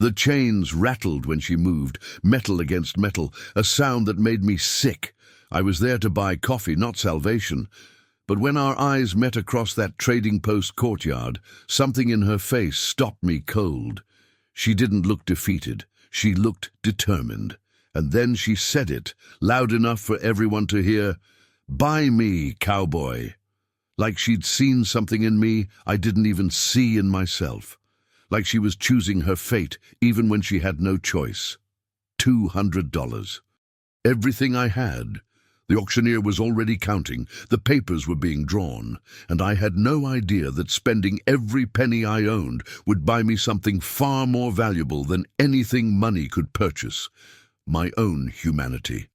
The chains rattled when she moved, metal against metal, a sound that made me sick. I was there to buy coffee, not salvation. But when our eyes met across that trading post courtyard, something in her face stopped me cold. She didn't look defeated. She looked determined. And then she said it, loud enough for everyone to hear, "Buy me, Cowboy." Like she'd seen something in me I didn't even see in myself. Like she was choosing her fate, even when she had no choice. $200. Everything I had. The auctioneer was already counting, the papers were being drawn, and I had no idea that spending every penny I owned would buy me something far more valuable than anything money could purchase: my own humanity.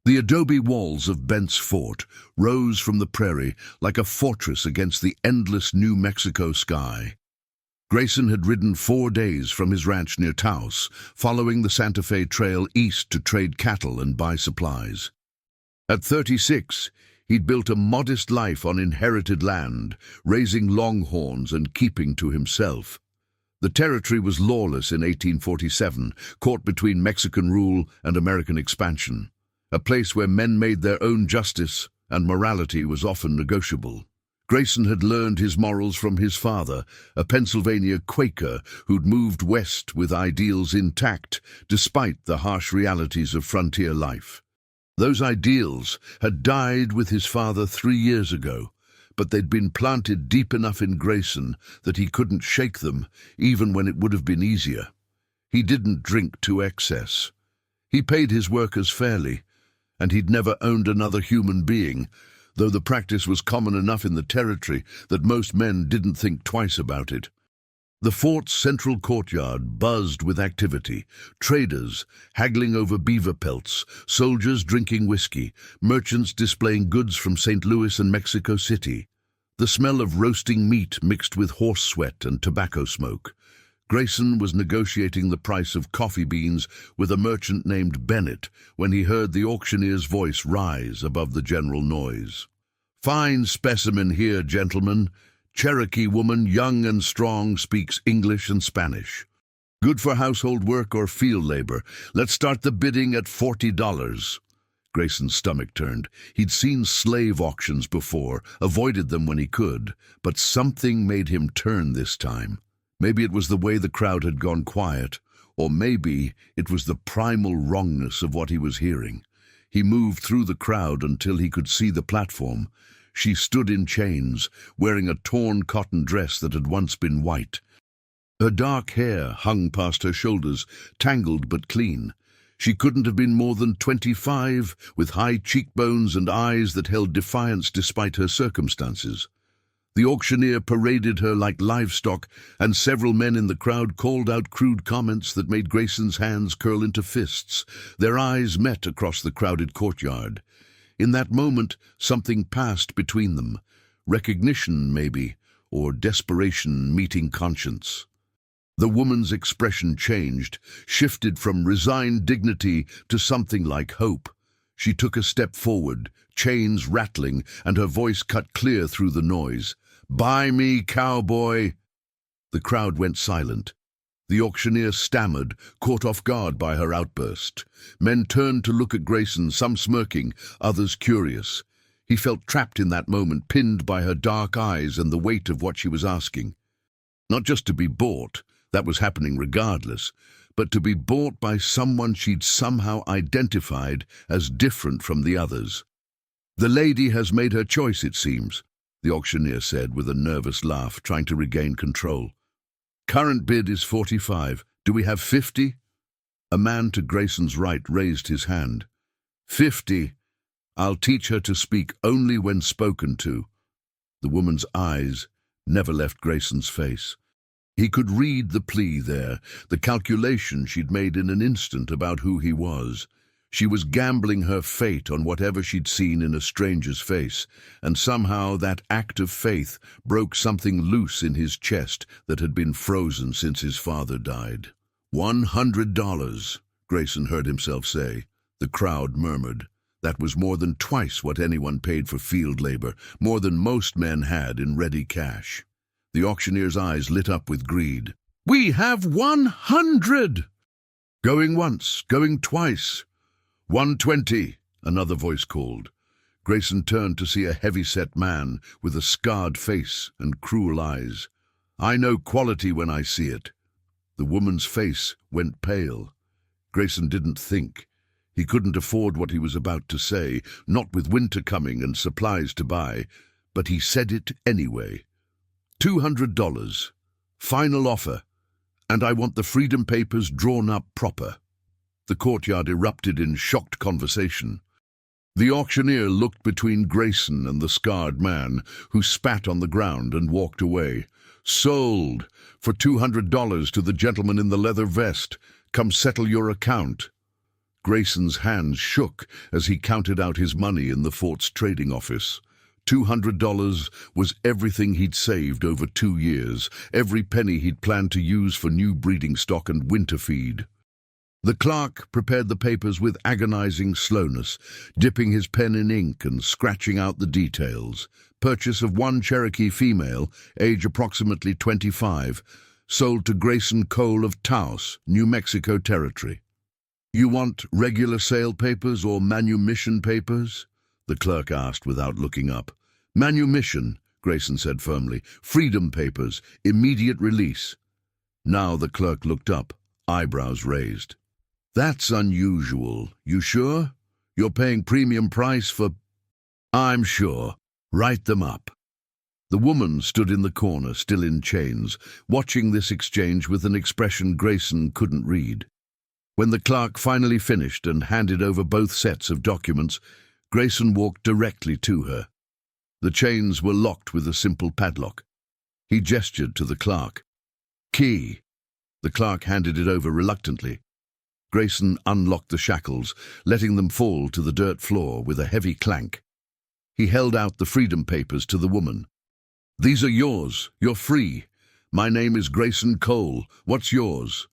The adobe walls of Bent's fort rose from the prairie like a fortress against the endless New Mexico sky. Grayson had ridden 4 days from his ranch near Taos, following the Santa Fe Trail east to trade cattle and buy supplies. At 36, he'd built a modest life on inherited land, raising longhorns and keeping to himself. The territory was lawless in 1847, caught between Mexican rule and American expansion, a place where men made their own justice and morality was often negotiable. Grayson had learned his morals from his father, a Pennsylvania Quaker who'd moved west with ideals intact despite the harsh realities of frontier life. Those ideals had died with his father 3 years ago, but they'd been planted deep enough in Grayson that he couldn't shake them, even when it would have been easier. He didn't drink to excess. He paid his workers fairly, and he'd never owned another human being, though the practice was common enough in the territory that most men didn't think twice about it. The fort's central courtyard buzzed with activity: traders haggling over beaver pelts, soldiers drinking whiskey, merchants displaying goods from St. Louis and Mexico City. The smell of roasting meat mixed with horse sweat and tobacco smoke. Grayson was negotiating the price of coffee beans with a merchant named Bennett when he heard the auctioneer's voice rise above the general noise. "Fine specimen here, gentlemen. Cherokee woman, young and strong, speaks English and Spanish. Good for household work or field labor. Let's start the bidding at $40. Grayson's stomach turned. He'd seen slave auctions before, avoided them when he could, but something made him turn this time. Maybe it was the way the crowd had gone quiet, or maybe it was the primal wrongness of what he was hearing. He moved through the crowd until he could see the platform. She stood in chains, wearing a torn cotton dress that had once been white. Her dark hair hung past her shoulders, tangled but clean. She couldn't have been more than 25, with high cheekbones and eyes that held defiance despite her circumstances. The auctioneer paraded her like livestock, and several men in the crowd called out crude comments that made Grayson's hands curl into fists. Their eyes met across the crowded courtyard. In that moment, something passed between them. Recognition, maybe, or desperation meeting conscience. The woman's expression changed, shifted from resigned dignity to something like hope. She took a step forward, chains rattling, and her voice cut clear through the noise. "Buy me, Cowboy!" The crowd went silent. The auctioneer stammered, caught off guard by her outburst. Men turned to look at Grayson, some smirking, others curious. He felt trapped in that moment, pinned by her dark eyes and the weight of what she was asking. Not just to be bought, that was happening regardless, but to be bought by someone she'd somehow identified as different from the others. "The lady has made her choice, it seems," the auctioneer said with a nervous laugh, trying to regain control. "Current bid is 45. Do we have 50? A man to Grayson's right raised his hand. 50. I'll teach her to speak only when spoken to." The woman's eyes never left Grayson's face. He could read the plea there, the calculation she'd made in an instant about who he was. She was gambling her fate on whatever she'd seen in a stranger's face, and somehow that act of faith broke something loose in his chest that had been frozen since his father died. $100, Grayson heard himself say. The crowd murmured. That was more than twice what anyone paid for field labor, more than most men had in ready cash. The auctioneer's eyes lit up with greed. We have 100! Going once, going twice. 120, another voice called. Grayson turned to see a heavy-set man with a scarred face and cruel eyes. I know quality when I see it. The woman's face went pale. Grayson didn't think. He couldn't afford what he was about to say, not with winter coming and supplies to buy, but he said it anyway. $200. Final offer. And I want the freedom papers drawn up proper. The courtyard erupted in shocked conversation. The auctioneer looked between Grayson and the scarred man, who spat on the ground and walked away. Sold for $200 to the gentleman in the leather vest. Come settle your account. Grayson's hands shook as he counted out his money in the fort's trading office. $200 was everything he'd saved over 2 years, every penny he'd planned to use for new breeding stock and winter feed. The clerk prepared the papers with agonizing slowness, dipping his pen in ink and scratching out the details. Purchase of 1 Cherokee female, age approximately 25, sold to Grayson Cole of Taos, New Mexico Territory. You want regular sale papers or manumission papers? The clerk asked without looking up. Manumission, Grayson said firmly. Freedom papers, immediate release. Now the clerk looked up, eyebrows raised. That's unusual. You sure? You're paying premium price for... I'm sure. Write them up. The woman stood in the corner, still in chains, watching this exchange with an expression Grayson couldn't read. When the clerk finally finished and handed over both sets of documents, Grayson walked directly to her. The chains were locked with a simple padlock. He gestured to the clerk. Key. The clerk handed it over reluctantly. Grayson unlocked the shackles, letting them fall to the dirt floor with a heavy clank. He held out the freedom papers to the woman. These are yours. You're free. My name is Grayson Cole. What's yours?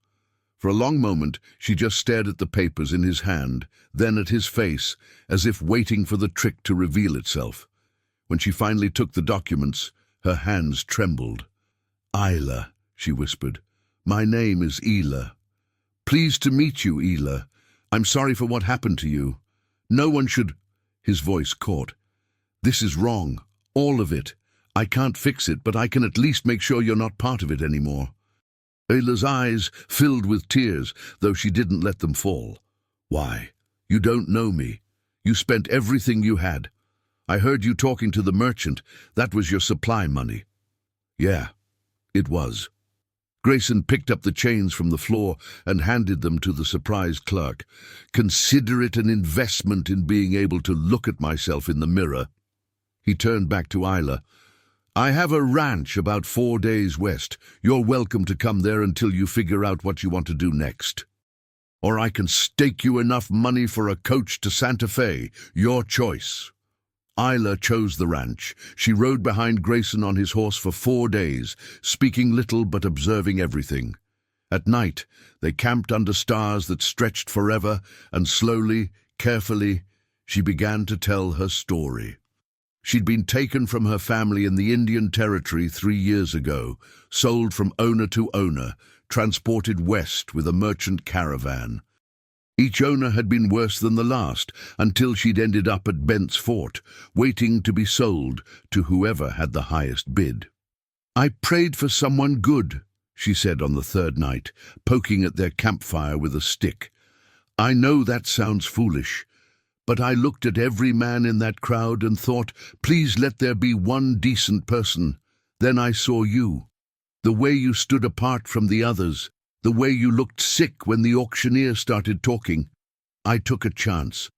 For a long moment, she just stared at the papers in his hand, then at his face, as if waiting for the trick to reveal itself. When she finally took the documents, her hands trembled. Isla, she whispered. My name is Ela. Pleased to meet you, Ela. I'm sorry for what happened to you. No one should... His voice caught. This is wrong. All of it. I can't fix it, but I can at least make sure you're not part of it anymore. Ela's eyes filled with tears, though she didn't let them fall. Why? You don't know me. You spent everything you had. I heard you talking to the merchant. That was your supply money. Yeah, it was. Grayson picked up the chains from the floor and handed them to the surprised clerk. Consider it an investment in being able to look at myself in the mirror. He turned back to Isla. I have a ranch about 4 days west. You're welcome to come there until you figure out what you want to do next. Or I can stake you enough money for a coach to Santa Fe. Your choice. Isla chose the ranch. She rode behind Grayson on his horse for 4 days, speaking little but observing everything. At night, they camped under stars that stretched forever, and slowly, carefully, she began to tell her story. She'd been taken from her family in the Indian Territory 3 years ago, sold from owner to owner, transported west with a merchant caravan. Each owner had been worse than the last, until she'd ended up at Bent's Fort, waiting to be sold to whoever had the highest bid. I prayed for someone good, she said on the 3rd night, poking at their campfire with a stick. I know that sounds foolish, but I looked at every man in that crowd and thought, please let there be one decent person. Then I saw you. The way you stood apart from the others, the way you looked sick when the auctioneer started talking. I took a chance.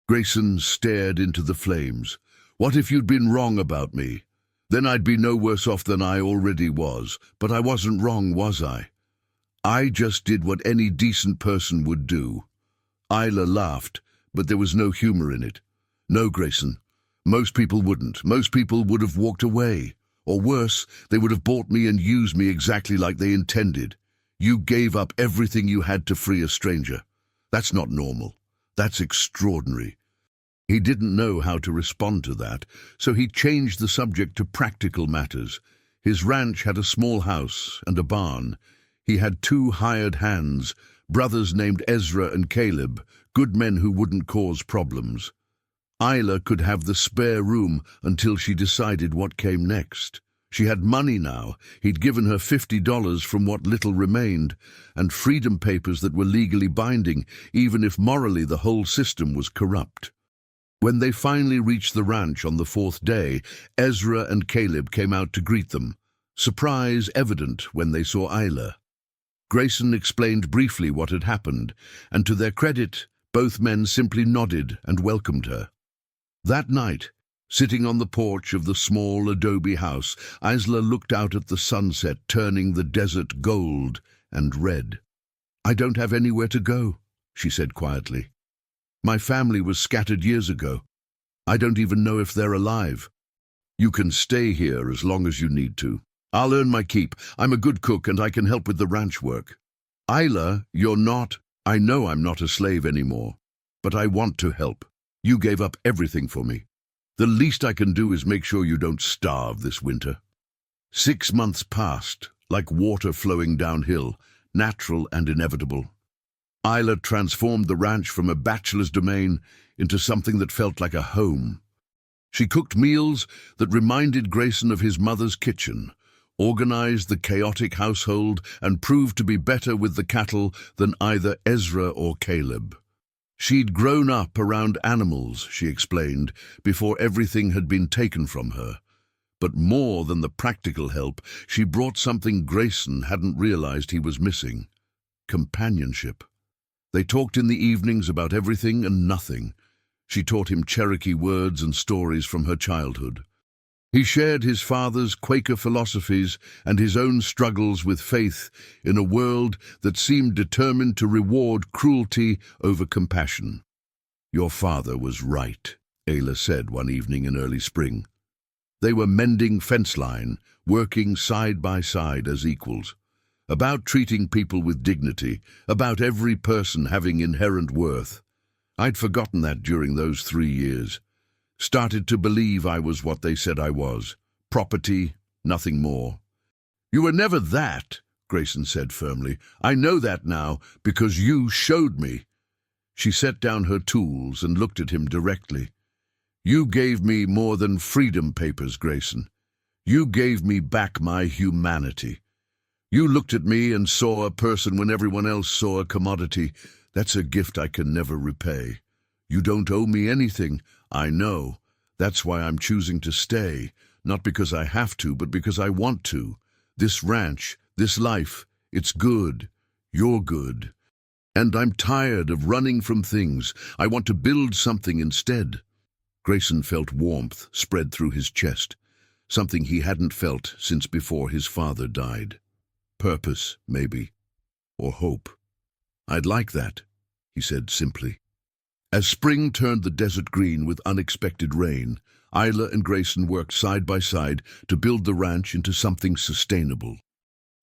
Grayson stared into the flames. What if you'd been wrong about me? Then I'd be no worse off than I already was, but I wasn't wrong, was I? I just did what any decent person would do. Isla laughed, but there was no humor in it. No, Grayson. Most people wouldn't. Most people would have walked away. Or worse, they would have bought me and used me exactly like they intended. You gave up everything you had to free a stranger. That's not normal. That's extraordinary. He didn't know how to respond to that, so he changed the subject to practical matters. His ranch had a small house and a barn. He had two hired hands, brothers named Ezra and Caleb, good men who wouldn't cause problems. Isla could have the spare room until she decided what came next. She had money now. He'd given her $50 from what little remained, and freedom papers that were legally binding, even if morally the whole system was corrupt. When they finally reached the ranch on the fourth day, Ezra and Caleb came out to greet them, surprise evident when they saw Isla. Grayson explained briefly what had happened, and to their credit, both men simply nodded and welcomed her. That night, sitting on the porch of the small adobe house, Isla looked out at the sunset turning the desert gold and red. "I don't have anywhere to go," she said quietly. "My family was scattered years ago. I don't even know if they're alive. You can stay here as long as you need to. I'll earn my keep. I'm a good cook and I can help with the ranch work." "Isla, you're not. I know I'm not a slave anymore, but I want to help. You gave up everything for me. The least I can do is make sure you don't starve this winter." 6 months passed, like water flowing downhill, natural and inevitable. Isla transformed the ranch from a bachelor's domain into something that felt like a home. She cooked meals that reminded Grayson of his mother's kitchen, organized the chaotic household, and proved to be better with the cattle than either Ezra or Caleb. She'd grown up around animals, she explained, before everything had been taken from her. But more than the practical help, she brought something Grayson hadn't realized he was missing: companionship. They talked in the evenings about everything and nothing. She taught him Cherokee words and stories from her childhood. He shared his father's Quaker philosophies and his own struggles with faith in a world that seemed determined to reward cruelty over compassion. "Your father was right," Ayla said one evening in early spring. They were mending fence line, working side by side as equals. About treating people with dignity, about every person having inherent worth. I'd forgotten that during those 3 years. Started to believe I was what they said I was. Property, nothing more. "You were never that," Grayson said firmly. "I know that now because you showed me." She set down her tools and looked at him directly. "You gave me more than freedom papers, Grayson. You gave me back my humanity. You looked at me and saw a person when everyone else saw a commodity. That's a gift I can never repay. You don't owe me anything, I know. That's why I'm choosing to stay, not because I have to, but because I want to. This ranch, this life, it's good. You're good. And I'm tired of running from things. I want to build something instead." Grayson felt warmth spread through his chest, something he hadn't felt since before his father died. Purpose, maybe, or hope. "I'd like that," he said simply. As spring turned the desert green with unexpected rain, Isla and Grayson worked side by side to build the ranch into something sustainable.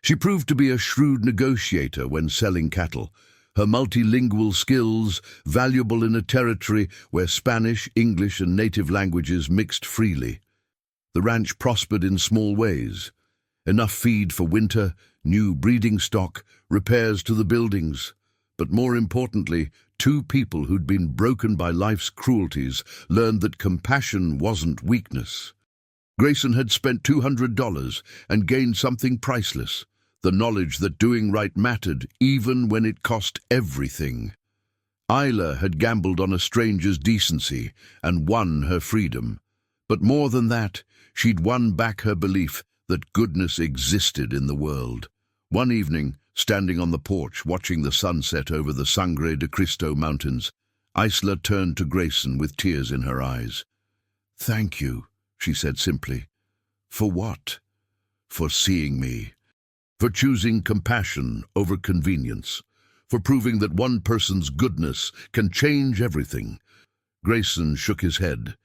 She proved to be a shrewd negotiator when selling cattle, her multilingual skills valuable in a territory where Spanish, English, and native languages mixed freely. The ranch prospered in small ways. Enough feed for winter, new breeding stock, repairs to the buildings. But more importantly, 2 people who'd been broken by life's cruelties learned that compassion wasn't weakness. Grayson had spent $200 and gained something priceless, the knowledge that doing right mattered even when it cost everything. Isla had gambled on a stranger's decency and won her freedom. But more than that, she'd won back her belief that goodness existed in the world. One evening, standing on the porch watching the sunset over the Sangre de Cristo Mountains, Isla turned to Grayson with tears in her eyes. "Thank you," she said simply. "For what?" "For seeing me. For choosing compassion over convenience. For proving that one person's goodness can change everything." Grayson shook his head.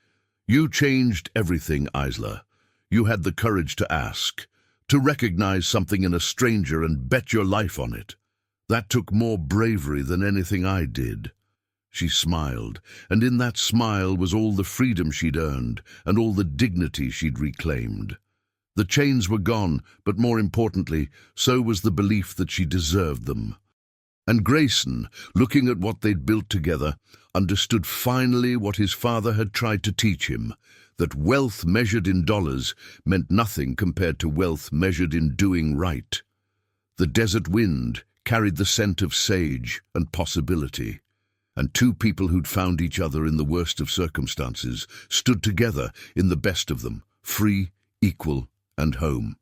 "You changed everything, Isla. You had the courage to ask, to recognize something in a stranger and bet your life on it. That took more bravery than anything I did." She smiled, and in that smile was all the freedom she'd earned and all the dignity she'd reclaimed. The chains were gone, but more importantly, so was the belief that she deserved them. And Grayson, looking at what they'd built together, understood finally what his father had tried to teach him, that wealth measured in dollars meant nothing compared to wealth measured in doing right. The desert wind carried the scent of sage and possibility, and two people who'd found each other in the worst of circumstances stood together in the best of them, free, equal, and home.